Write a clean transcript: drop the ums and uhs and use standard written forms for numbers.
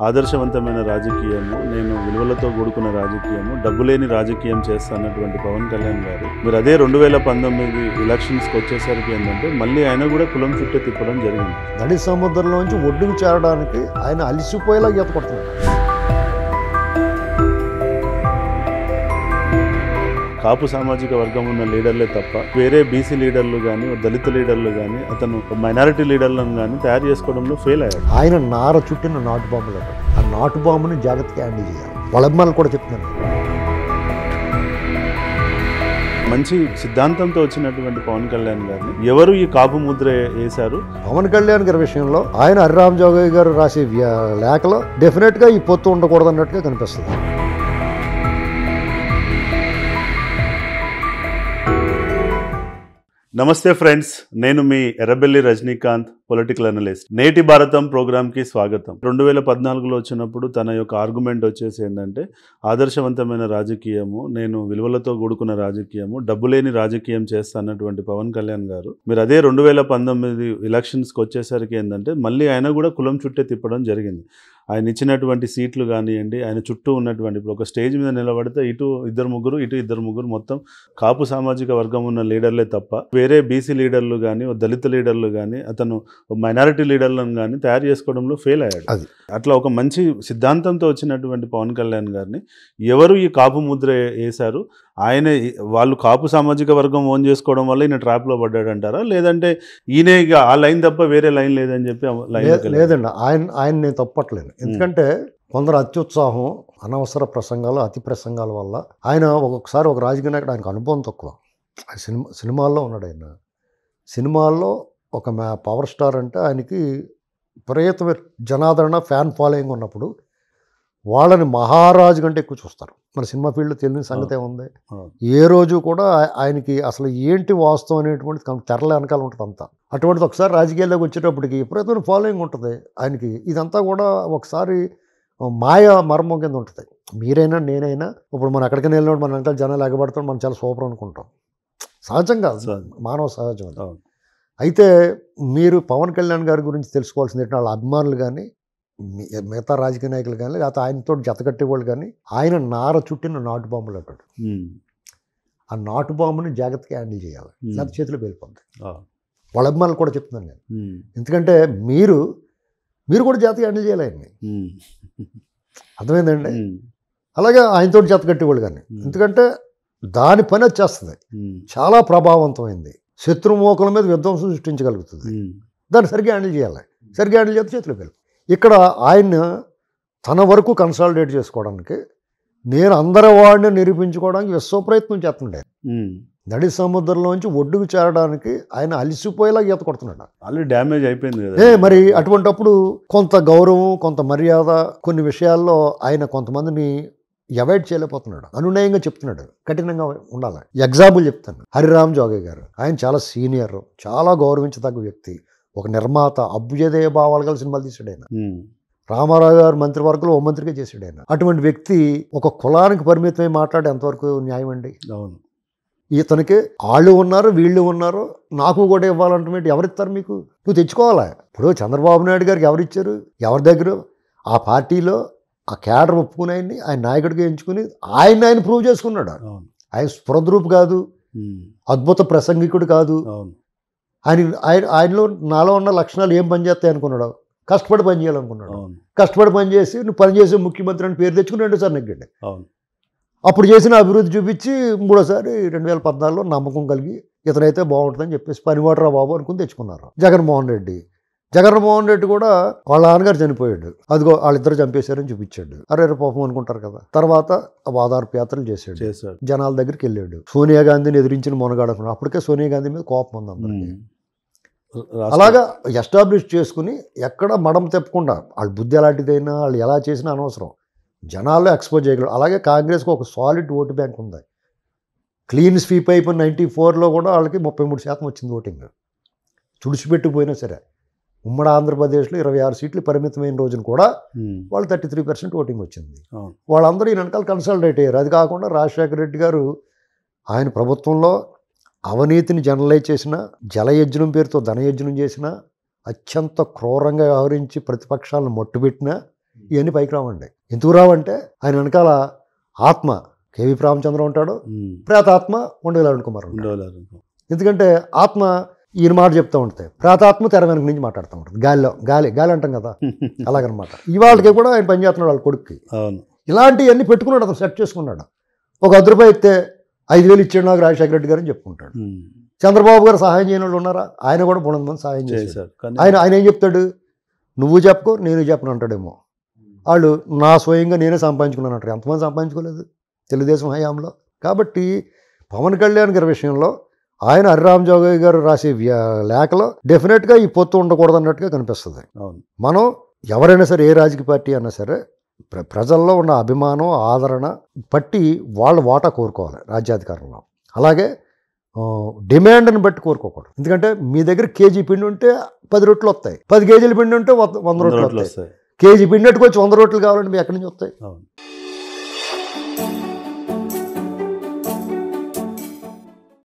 ఆదర్శవంతమైన రాజకీయము, నేను విలువలతో కూడుకున్న రాజకీయము, డబ్బులేని రాజకీయం చేస్తానటువంటి పవన్ కళ్యాణ్ గారు మీరు అదే 2019 ఎలక్షన్స్కి వచ్చేసరికి ఏంటంటే మళ్ళీ ఆయన కూడా కులం చుట్టే తిప్పడం జరిగింది. నడి సముద్రంలోంచి ఒడ్డుకు చేరడానికి ఆయన అలిసిపోయేలా ఈత కొడుతున్నాడు. కాపు సామాజిక వర్గం ఉన్న లీడర్లే తప్ప వేరే బీసీ లీడర్లు కానీ దళిత లీడర్లు కానీ అతను మైనారిటీ లీడర్లను కానీ తయారు చేసుకోవడంలో ఫెయిల్ అయ్యాడు. ఆయన నార చుట్టిన నాటు బాంబులు, ఆ నాటు బాంబుని జాగ్రత్తగా హ్యాండిల్ చేయాలి. వాళ్ళ అభిమానులు కూడా చెప్తున్నాను. మంచి సిద్ధాంతంతో వచ్చినటువంటి పవన్ కళ్యాణ్ గారిని ఎవరు ఈ కాపు ముద్ర వేశారు? పవన్ కళ్యాణ్ గారి విషయంలో ఆయన హరిరామ్ జోగయ్య గారు రాసే లేఖలో డెఫినెట్ గా ఈ పొత్తు ఉండకూడదు అన్నట్టుగా కనిపిస్తుంది. నమస్తే ఫ్రెండ్స్, నేను మీ ఎర్రబెల్లి రజనీకాంత్, పొలిటికల్ అనలిస్ట్. నేటి భారతం ప్రోగ్రామ్కి స్వాగతం. 2014లో వచ్చినప్పుడు తన యొక్క ఆర్గ్యుమెంట్ వచ్చేసి ఏంటంటే ఆదర్శవంతమైన రాజకీయము, నేను విలువలతో కూడుకున్న రాజకీయము, డబ్బులేని రాజకీయం చేస్తానటువంటి పవన్ కళ్యాణ్ గారు మీరు అదే 2019 ఎలక్షన్స్కి వచ్చేసరికి ఏంటంటే మళ్ళీ ఆయన కూడా కులం చుట్టే తిప్పడం జరిగింది. ఆయన ఇచ్చినటువంటి సీట్లు కానివ్వండి, ఆయన చుట్టూ ఉన్నటువంటి ఇప్పుడు ఒక స్టేజ్ మీద నిలబడితే ఇటు ఇద్దరు ముగ్గురు మొత్తం కాపు సామాజిక వర్గం ఉన్న లీడర్లే తప్ప వేరే బీసీ లీడర్లు కానీ దళిత లీడర్లు కానీ అతను మైనారిటీ లీడర్లను కానీ తయారు చేసుకోవడంలో ఫెయిల్ అయ్యాడు. అట్లా ఒక మంచి సిద్ధాంతంతో వచ్చినటువంటి పవన్ కళ్యాణ్ గారిని ఎవరు ఈ కాపు ముద్ర వేశారు? ఆయన వాళ్ళు కాపు సామాజిక వర్గం ఓన్ చేసుకోవడం వల్ల ఈయన ట్రాప్లో పడ్డాడంటారా, లేదంటే ఈయన ఆ లైన్ తప్ప వేరే లైన్ లేదని చెప్పి లేదండి, ఆయన నేను తప్పట్లేదు. ఎందుకంటే కొందరు అత్యుత్సాహం, అనవసర ప్రసంగాలు, అతి ప్రసంగాల వల్ల ఆయన ఒక్కొక్కసారి ఒక రాజకీయ నాయకుడు ఆయనకు అనుభవం తక్కువ. సినిమాల్లో ఉన్నాడు. ఆయన సినిమాల్లో ఒక పవర్ స్టార్ అంటే ఆయనకి విపరీతమైన జనాదరణ, ఫ్యాన్ ఫాలోయింగ్ ఉన్నప్పుడు వాళ్ళని మహారాజు కంటే ఎక్కువ చూస్తారు. మన సినిమా ఫీల్డ్లో తెలియని సంగతి ఏముంది? ఏ రోజు కూడా ఆయనకి అసలు ఏంటి వాస్తవం అనేటువంటి తెరల వెనకాల ఉంటుంది అంతా. అటువంటిది ఒకసారి రాజకీయాల్లోకి వచ్చేటప్పటికి విపరీతమైన ఫాలోయింగ్ ఉంటుంది ఆయనకి. ఇదంతా కూడా ఒకసారి మాయ మర్మం కింద ఉంటుంది. మీరైనా నేనైనా ఇప్పుడు మనం ఎక్కడికైనా వెళ్ళినప్పుడు మన వెనకాల జనాలు ఎగబడతాం, మనం చాలా సూపర్ అనుకుంటాం. సహజం కాదు, మానవ సహజం. అయితే మీరు పవన్ కళ్యాణ్ గారి గురించి తెలుసుకోవాల్సింది ఏంటంటే వాళ్ళ అభిమానులు కానీ మిగతా రాజకీయ నాయకులు కానీ లేకపోతే ఆయనతో జతకట్టేవాళ్ళు కానీ ఆయన నార చుట్టిన నాటు బాంబులు అంటాడు. ఆ నాటు బాంబుని జాగ్రత్తగా హ్యాండిల్ చేయాలి, లేకపోతే చేతిలో వెళ్ళిపోద్ది. వాళ్ళ అభిమానులు కూడా చెప్తున్నాను నేను. ఎందుకంటే మీరు కూడా జాగ్రత్తగా హ్యాండిల్ చేయాలి ఆయన్ని. అర్థమైందండి? అలాగే ఆయనతో జతకట్టేవాళ్ళు కానీ, ఎందుకంటే దాని పని వచ్చేస్తుంది, చాలా ప్రభావవంతమైంది, శత్రుమోకల మీద విధ్వంసం సృష్టించగలుగుతుంది. దాన్ని సరిగ్గా హ్యాండిల్ చేయాలి. సరిగ్గా హ్యాండిల్ చేస్తే చేతిలో వెళ్ళి ఇక్కడ ఆయన తన వరకు కన్సాలిడేట్ చేసుకోవడానికి, నేను అందరి వాడిని నిరూపించుకోవడానికి విశ్వప్రయత్నం చేస్తుండే. నడి సముద్రంలోంచి ఒడ్డుకు చేరడానికి ఆయన అలిసిపోయేలా ఈత కొడుతున్నాడు. ఆల్రెడీ డ్యామేజ్ అయిపోయింది కదా. మరి అటువంటప్పుడు కొంత గౌరవం, కొంత మర్యాద, కొన్ని విషయాల్లో ఆయన కొంతమందిని అవాయిడ్ చేయలేకపోతున్నాడు. అనునయంగా చెప్తున్నాడు, కఠినంగా ఉండాలి. ఎగ్జాంపుల్ చెప్తాను, హరిరామ్ జోగయ్య గారు. ఆయన చాలా సీనియర్, చాలా గౌరవించదగ్గ వ్యక్తి, ఒక నిర్మాత, అభ్యుదయ భావాలు గల సినిమాలు తీసాడు ఆయన. రామారావు గారు మంత్రివర్గంలో ఓ మంత్రిగా చేసాడు ఆయన. అటువంటి వ్యక్తి ఒక కులానికి పరిమితమై మాట్లాడే ఎంతవరకు న్యాయం అండి? ఇతనికి వాళ్ళు ఉన్నారు, వీళ్ళు ఉన్నారు, నాకు కూడా ఇవ్వాలంటే ఎవరిస్తారు? మీకు నువ్వు తెచ్చుకోవాలా. ఇప్పుడు చంద్రబాబు నాయుడు గారికి ఎవరిచ్చారు? ఎవరి దగ్గర? ఆ పార్టీలో ఆ క్యాడర్ ఒప్పుకుని ఆయన నాయకుడిగా ఎంచుకుని ఆయన ప్రూవ్ చేసుకున్నాడు. ఆయన స్ఫురద్రూపు కాదు, అద్భుత ప్రసంగికుడు కాదు. ఆయనలో నాలో ఉన్న లక్షణాలు ఏం పనిచేస్తాయి అనుకున్నాడు? కష్టపడి పని చేయాలనుకున్నాడు. కష్టపడి పని చేసి నువ్వు పనిచేసే ముఖ్యమంత్రి అని పేరు తెచ్చుకుని 2సారి నెగ్గాడు. అప్పుడు చేసిన అభివృద్ధి చూపించి 3ఓసారి 2014లో నమ్మకం కలిగి ఇతనైతే బాగుంటుందని చెప్పేసి పనివాడరా బాబు అనుకుని తెచ్చుకున్నారు జగన్మోహన్ రెడ్డి కూడా వాళ్ళ నాన్నగారు చనిపోయాడు, అదిగో వాళ్ళిద్దరు చంపేశారని చూపించాడు. అరే పాపం అనుకుంటారు కదా. తర్వాత వాదార్పు యాత్రలు చేశాడు, జనాల దగ్గరికి వెళ్ళాడు. సోనియా గాంధీని ఎదిరించిన మొనగాడనుకున్నాడు. అప్పటికే సోనియా గాంధీ మీద కోపం ఉంది అందరికీ. అలాగా ఎస్టాబ్లిష్ చేసుకుని ఎక్కడ మడం తెప్పకుండా, వాళ్ళ బుద్ధి ఎలాంటిదైనా వాళ్ళు ఎలా చేసినా అనవసరం, జనాల్లో ఎక్స్పోజ్ చేయగలరు. అలాగే కాంగ్రెస్కి ఒక సాలిడ్ ఓటు బ్యాంక్ ఉంది. క్లీన్ స్వీప్ అయిపోయిన 94లో కూడా వాళ్ళకి 33% వచ్చింది ఓటింగ్. తుడిచిపెట్టిపోయినా సరే ఉమ్మడి ఆంధ్రప్రదేశ్లో 26 సీట్లు పరిమితమైన రోజున కూడా వాళ్ళు 33% ఓటింగ్ వచ్చింది. వాళ్ళందరూ ఈ వెనకాల కన్సల్టేట్ అయ్యారు. అది కాకుండా రాజశేఖర రెడ్డి గారు ఆయన ప్రభుత్వంలో అవినీతిని జనరలైజ్ చేసిన, జలయజ్ఞం పేరుతో ధనయజ్ఞం చేసిన, అత్యంత క్రూరంగా వ్యవహరించి ప్రతిపక్షాలను మట్టుబెట్టిన, ఇవన్నీ పైకి రావండి. ఎందుకు రావంటే ఆయన వెనకాల ఆత్మ కేవీ రామచంద్ర ఉంటాడు, ప్రేతాత్మ ఉండేలా అరుణ్ కుమార్ ఉంటాడు. ఎందుకంటే ఆత్మ ఈయన మాట చెప్తూ ఉంటాయి, ప్రేతాత్మ తెర వెనక నుంచి మాట్లాడుతూ ఉంటుంది, గాలి అంటాం కదా, అలాగనమాట. ఇవాళకి కూడా ఆయన పనిచేస్తున్నాడు వాళ్ళ కొడుక్కి. ఇలాంటివన్నీ పెట్టుకున్నాడు, అతను సెట్ చేసుకున్నాడు. ఒక 10 రూపాయలు ఇస్తే 5,000 ఇచ్చాడు నాకు రాజశేఖర రెడ్డి గారు అని చెప్పుకుంటాడు. చంద్రబాబు గారు సహాయం చేయని వాళ్ళు ఉన్నారా? ఆయన కూడా 300 మంది సహాయం చేశారు. ఆయన ఏం చెప్తాడు, నువ్వు చెప్పుకో నేను చెప్పను అంటాడేమో. వాళ్ళు నా స్వయంగా నేనే సంపాదించుకున్నాను అంటారు. ఎంతమంది సంపాదించుకోలేదు తెలుగుదేశం హయాంలో. కాబట్టి పవన్ కళ్యాణ్ గారి విషయంలో ఆయన హరిరామ్ జోగయ్య గారు రాసే లేఖలో డెఫినెట్గా ఈ పొత్తు ఉండకూడదు అన్నట్టుగా కనిపిస్తుంది. మనం ఎవరైనా సరే, ఏ రాజకీయ పార్టీ అయినా సరే, ప్రజల్లో ఉన్న అభిమానం ఆదరణ బట్టి వాళ్ళ వాటా కోరుకోవాలి రాజ్యాధికారంలో. అలాగే డిమాండ్ని బట్టి కోరుకోకూడదు. ఎందుకంటే మీ దగ్గర కేజీ పిండి ఉంటే 10 రొట్టెలు వస్తాయి, 10 కేజీల పిండి ఉంటే 100 రొట్టెలు వస్తాయి. కేజీ పిండి పెట్టుకొచ్చి 100 రొట్టెలు కావాలంటే మీ ఎక్కడి నుంచి వస్తాయి?